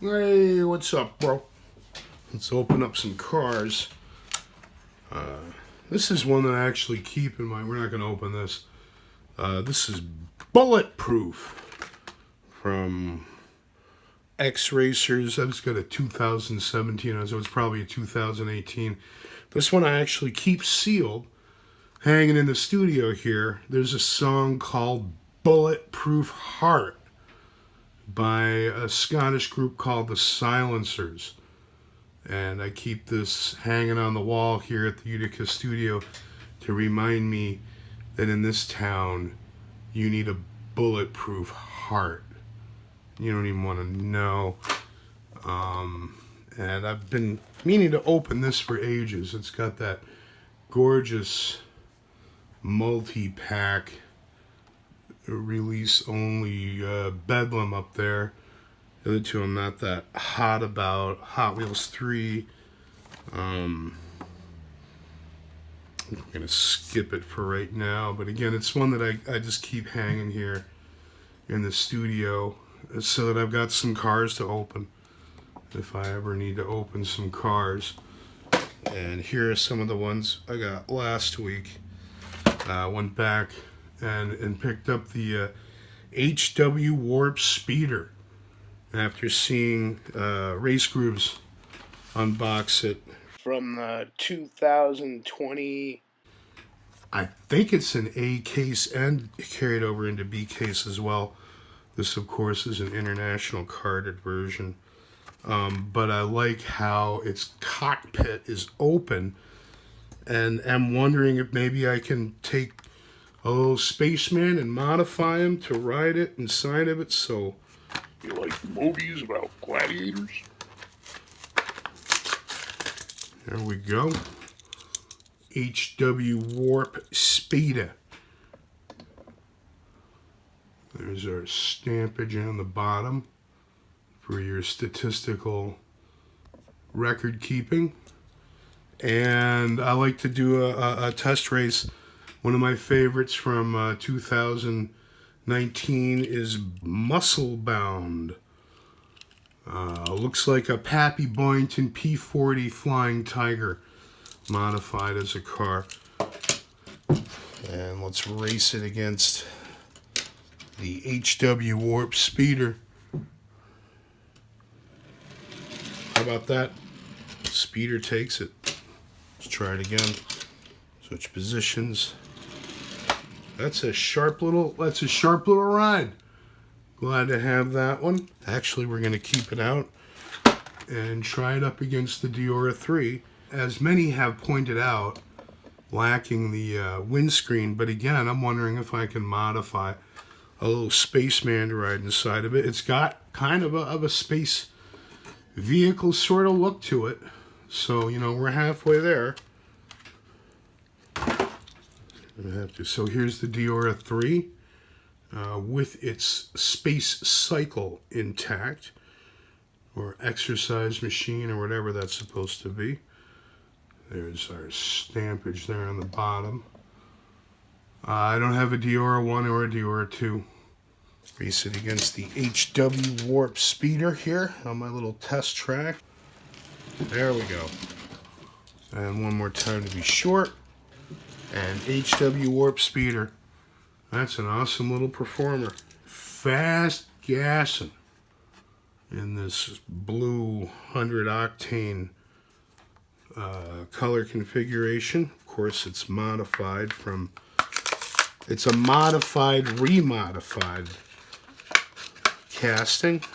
Hey, what's up, bro? Let's open up some cars. This is one that I actually keep in my... We're not going to open this. This is Bulletproof from X Racers. I've just got a 2017, so it's probably a 2018. This one I actually keep sealed, hanging in the studio here. There's a song called Bulletproof Heart by a Scottish group called the Silencers. And I keep this hanging on the wall here at the Utica studio to remind me that in this town you need a bulletproof heart. You don't even want to know. And I've been meaning to open this for ages. It's got that gorgeous multi-pack release only bedlam up there. The other two I'm not that hot about. Hot Wheels 3. I'm going to skip it for right now. But again, it's one that I just keep hanging here in the studio so that I've got some cars to open if I ever need to open some cars. And here are some of the ones I got last week. Went back and picked up the HW Warp Speeder after seeing Race Grooves unbox it from 2020. I think it's an A case and carried over into B case as well. This, of course, is an international carded version. But I like how its cockpit is open, and I'm wondering if maybe I can take a little spaceman and modify him to ride it inside of it. So, you like movies about gladiators? There we go. HW Warp Speeder. There's our stampage on the bottom for your statistical record keeping. And I like to do a test race. One of my favorites from 2019 is Muscle Bound. Looks like a Pappy Boynton P40 Flying Tiger modified as a car. And let's race it against the HW Warp Speeder. How about that? Speeder takes it. Let's try it again. Switch positions. That's a sharp little ride. Glad to have that one. Actually, we're going to keep it out and try it up against the Deora 3. As many have pointed out, lacking the windscreen, but again, I'm wondering if I can modify a little spaceman to ride inside of it. It's got kind of a space vehicle sort of look to it. So, you know, we're halfway there. So here's the Deora 3 with its space cycle intact, or exercise machine, or whatever that's supposed to be. There's our stampage there on the bottom. I don't have a Deora 1 or a Deora 2. Race it against the HW Warp Speeder here on my little test track. There we go. And one more time to be short. And HW Warp Speeder. That's an awesome little performer. Fast gassing in this blue 100 octane color configuration. Of course, it's modified from... It's a modified, remodified casting.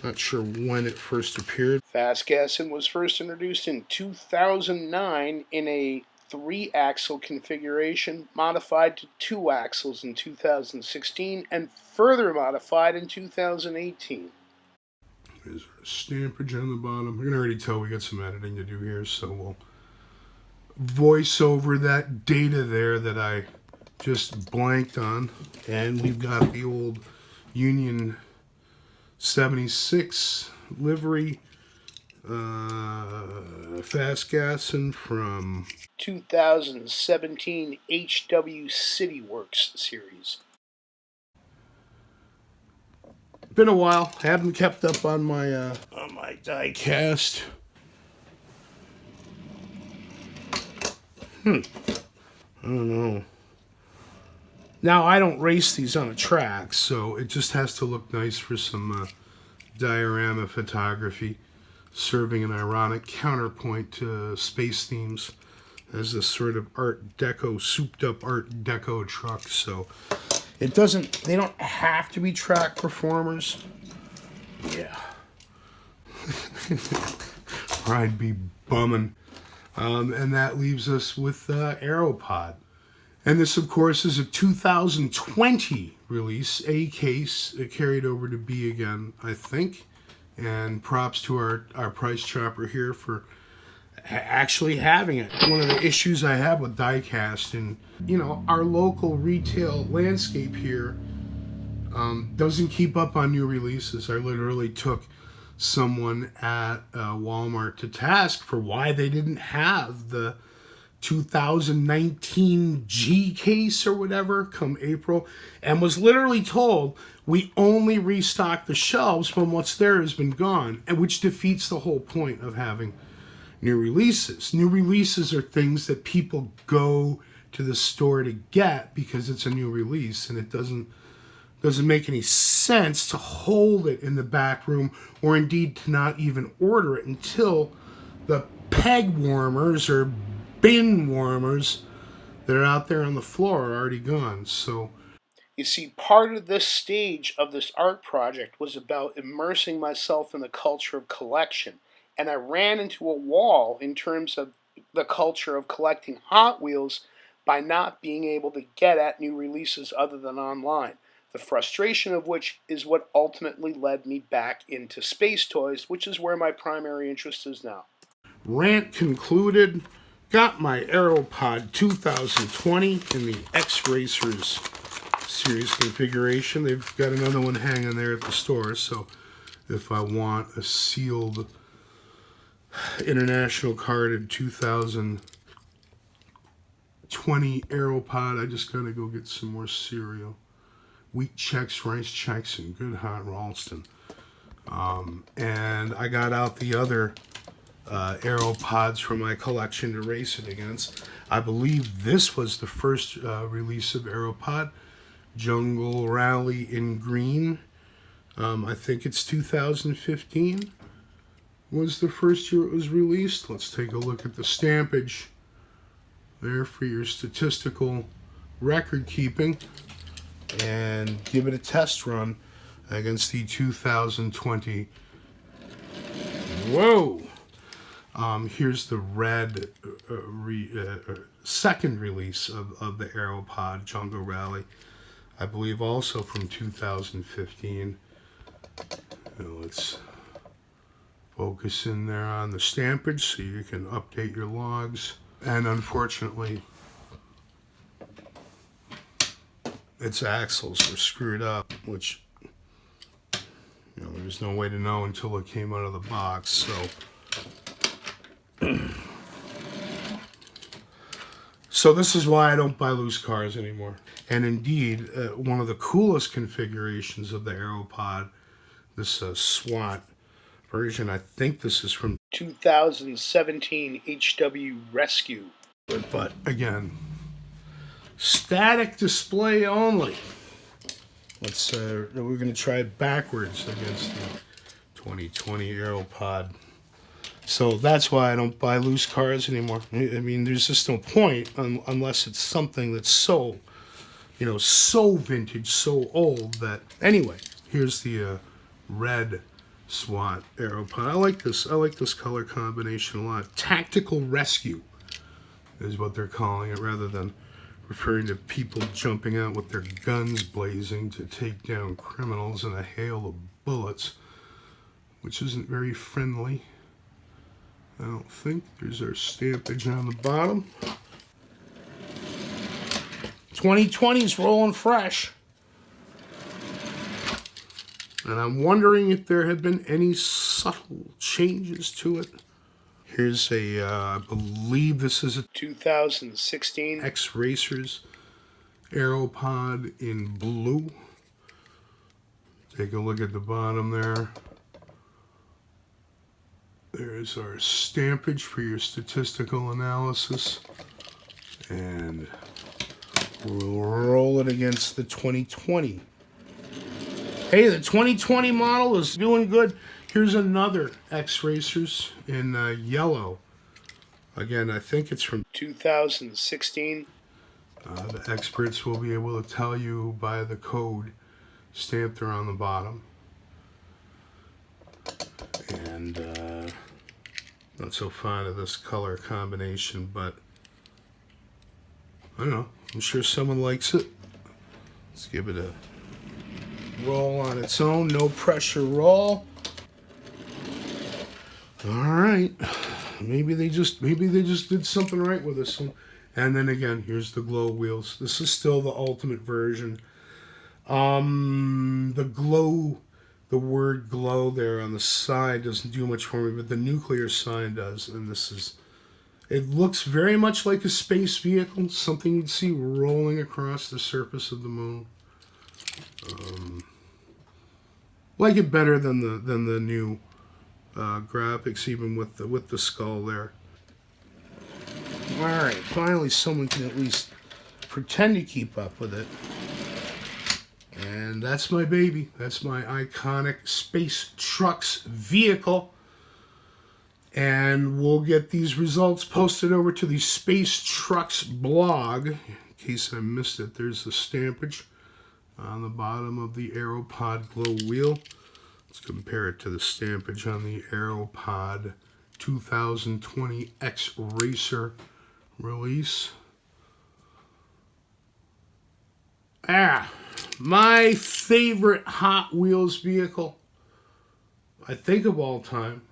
Not sure when it first appeared. Fast gassing was first introduced in 2009 in a 3-axle configuration, modified to 2 axles in 2016, and further modified in 2018. There's our stampage on the bottom. You can already tell we got some editing to do here, so we'll voice over that data there that I just blanked on. And we've got the old Union 76 livery fast gassing from 2017 HW City Works series. been a while. I haven't kept up on my die cast. I don't know. Now, I don't race these on a track, so it just has to look nice for some diorama photography, serving an ironic counterpoint to space themes as this sort of Art Deco, souped-up Art Deco truck. So it doesn't, they don't have to be track performers. Yeah. Or I'd be bumming. And that leaves us with Aero Pod. And this, of course, is a 2020 release. A case carried over to B again, I think. And props to our price chopper here for actually having it. One of the issues I have with diecast and, our local retail landscape here doesn't keep up on new releases. I literally took someone at Walmart to task for why they didn't have the 2019 G case or whatever come April, and was literally told we only restock the shelves when what's there has been gone, and which defeats the whole point of having new releases. New releases are things that people go to the store to get because it's a new release, and it doesn't make any sense to hold it in the back room, or indeed to not even order it until the peg warmers or bin warmers that are out there on the floor are already gone. So you see, part of this stage of this art project was about immersing myself in the culture of collection, and I ran into a wall in terms of the culture of collecting Hot Wheels by not being able to get at new releases other than online. The frustration of which is what ultimately led me back into space toys, which is where my primary interest is now. Rant concluded. Got my Aero Pod 2020 in the X Racers series configuration. They've got another one hanging there at the store, so if I want a sealed international carded 2020 Aero Pod, I just gotta go get some more cereal. Wheat Chex, Rice Chex, and good hot Ralston. And I got out the other Aero Pods from my collection to race it against. I believe this was the first release of Aero Pod. Jungle Rally in green. I think it's 2015 was the first year it was released. Let's take a look at the stampage there for your statistical record keeping and give it a test run against the 2020. Whoa! Here's the red second release of the Aero Pod Jungle Rally. I believe also from 2015. Let's focus in there on the stampage so you can update your logs. And unfortunately, its axles were screwed up, which there's no way to know until it came out of the box. So this is why I don't buy loose cars anymore. And indeed, one of the coolest configurations of the Aero Pod, this SWAT version, I think this is from 2017 HW Rescue. But again, static display only. Let's we're going to try it backwards against the 2020 Aero Pod. So that's why I don't buy loose cars anymore. I mean, there's just no point unless it's something that's so, so vintage, so old that... Anyway, here's the red SWAT Aero Pod. I like this color combination a lot. Tactical Rescue is what they're calling it, rather than referring to people jumping out with their guns blazing to take down criminals in a hail of bullets, which isn't very friendly. I don't think. There's our stampage on the bottom. 2020's rolling fresh. And I'm wondering if there have been any subtle changes to it. Here's a, I believe this is a 2016 Ex Racers Aero Pod in blue. Take a look at the bottom there. There's our stampage for your statistical analysis. And we'll roll it against the 2020. Hey, the 2020 model is doing good. Here's another X Racers in yellow. Again, I think it's from 2016. The experts will be able to tell you by the code stamped there on the bottom. And not so fond of this color combination, but I don't know. I'm sure someone likes it. Let's give it a roll on its own. No pressure roll. All right. Maybe they just did something right with this one. And then again, here's the glow wheels. This is still the ultimate version. The word glow there on the side doesn't do much for me, but the nuclear sign does. And it looks very much like a space vehicle, something you'd see rolling across the surface of the moon. Like it better than the new graphics, even with the skull there. All right, finally someone can at least pretend to keep up with it. And that's my baby. That's my iconic Space Trucks vehicle. And we'll get these results posted over to the Space Trucks blog. In case I missed it, there's the stampage on the bottom of the Aero Pod glow wheel. Let's compare it to the stampage on the Aero Pod 2020 X Racer release. My favorite Hot Wheels vehicle, I think, of all time.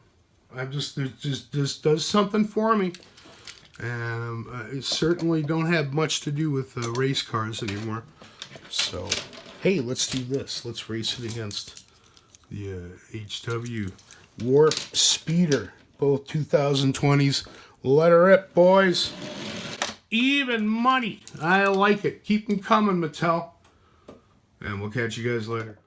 It just does something for me. And I certainly don't have much to do with race cars anymore. So, hey, let's do this. Let's race it against the HW Warp Speeder. Both 2020s. Let her rip, boys. Even money. I like it. Keep them coming, Mattel. And we'll catch you guys later.